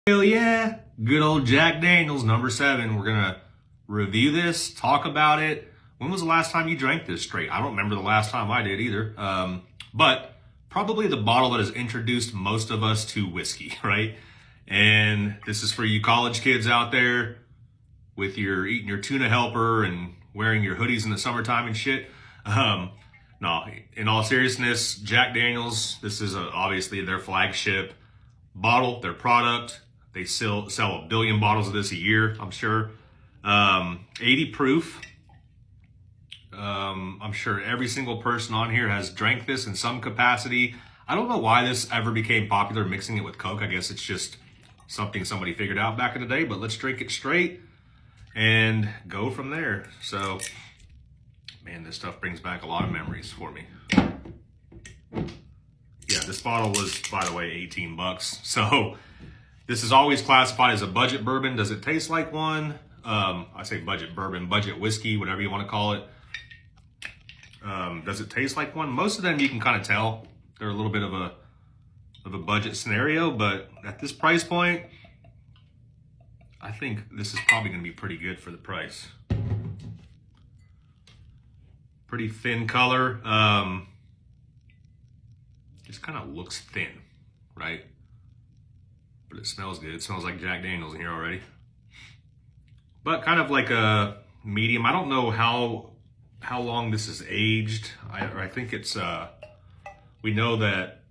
Hell yeah, good old Jack Daniels, number 7. We're gonna review this, talk about it. When was the last time you drank this straight? I don't remember the last time I did either. But probably the bottle that has introduced most of us to whiskey, right? And this is for you college kids out there with your eating your tuna helper and wearing your hoodies in the summertime and shit. No, in all seriousness, Jack Daniels, this is obviously their flagship bottle, their product. They sell 1 billion bottles of this a year, I'm sure. 80 proof. I'm sure every single person on here has drank this in some capacity. I don't know why this ever became popular, mixing it with Coke. I guess it's just something somebody figured out back in the day, but let's drink it straight and go from there. So, man, this stuff brings back a lot of memories for me. Yeah, this bottle was, by the way, 18 bucks. So this is always classified as a budget bourbon. Does it taste like one? I say budget bourbon, budget whiskey, whatever you want to call it. Does it taste like one? Most of them you can kind of tell they're a little bit of a budget scenario, but at this price point, I think this is probably going to be pretty good for the price. Pretty thin color. Just kind of looks thin, right? But it smells good. It smells like Jack Daniels in here already. But kind of like a medium. I don't know how long this is aged. I think it's, we know that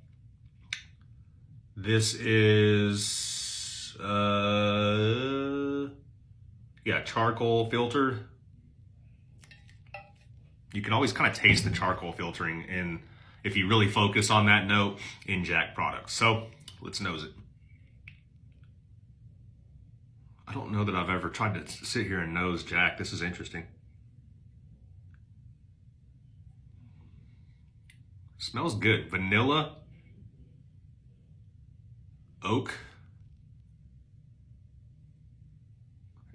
this is, yeah, charcoal filtered. You can always kind of taste the charcoal filtering in, if you really focus on that note, in Jack products. So let's nose it. I don't know that I've ever tried to sit here and nose Jack. This is interesting. Smells good. Vanilla, oak,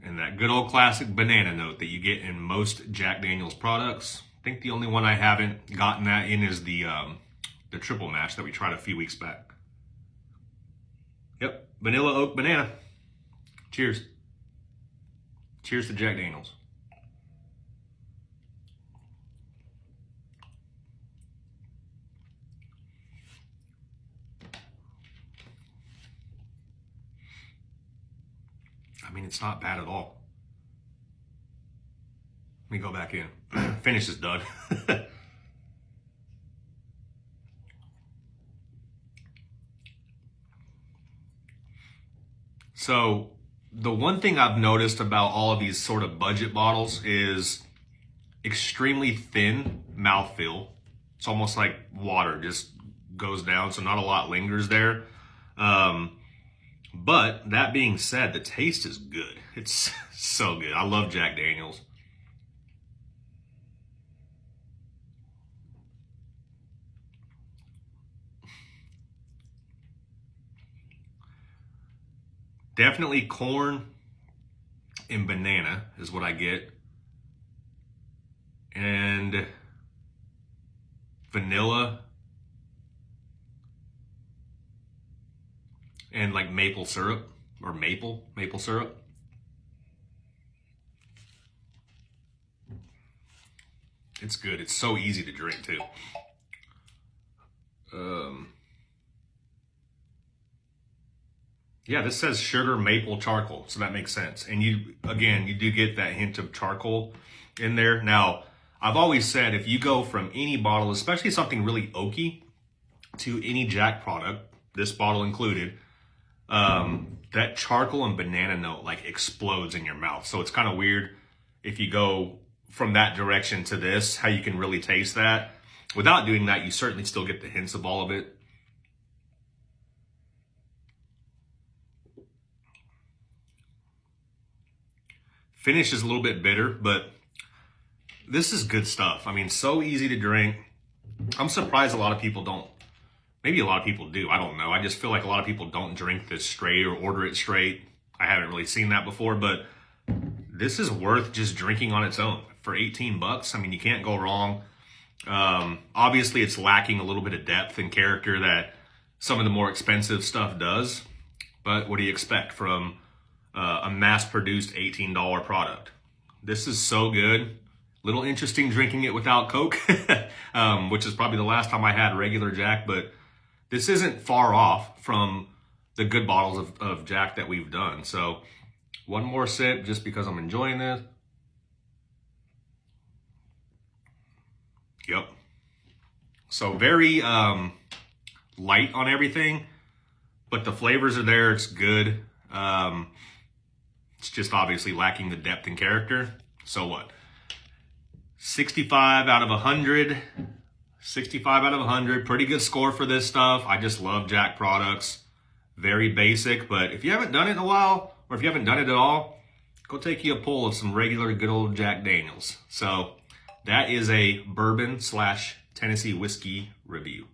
and that good old classic banana note that you get in most Jack Daniels products. I think the only one I haven't gotten that in is the triple match that we tried a few weeks back. Yep, vanilla, oak, banana. Cheers. Cheers to Jack Daniels. I mean, it's not bad at all. Let me go back in. Finish is done. So the one thing I've noticed about all of these sort of budget bottles is extremely thin mouthfeel. It's almost like water just goes down, so not a lot lingers there. But that being said, the taste is good. It's so good. I love Jack Daniels. Definitely corn and banana is what I get. And vanilla. And like maple syrup, or maple syrup. It's good. It's so easy to drink too. Yeah, this says sugar, maple, charcoal, so that makes sense. And you do get that hint of charcoal in there. Now, I've always said if you go from any bottle, especially something really oaky, to any Jack product, this bottle included, that charcoal and banana note like explodes in your mouth. So it's kind of weird if you go from that direction to this, how you can really taste that. Without doing that, you certainly still get the hints of all of it. Finish is a little bit bitter, but this is good stuff. I mean, so easy to drink. I'm surprised a lot of people don't. Maybe a lot of people do. I don't know. I just feel like a lot of people don't drink this straight or order it straight. I haven't really seen that before, but this is worth just drinking on its own for 18 bucks. I mean, you can't go wrong. Obviously, it's lacking a little bit of depth and character that some of the more expensive stuff does. But what do you expect from a mass-produced $18 product? This is so good. Little interesting drinking it without Coke, which is probably the last time I had regular Jack, but this isn't far off from the good bottles of Jack that we've done. So one more sip just because I'm enjoying this. Yep. So very light on everything, but the flavors are there. It's good. It's just obviously lacking the depth and character. So what? 65 out of 100. 65 out of 100. Pretty good score for this stuff. I just love Jack products. Very basic, but if you haven't done it in a while, or if you haven't done it at all, go take you a pull of some regular good old Jack Daniels. So that is a bourbon / Tennessee whiskey review.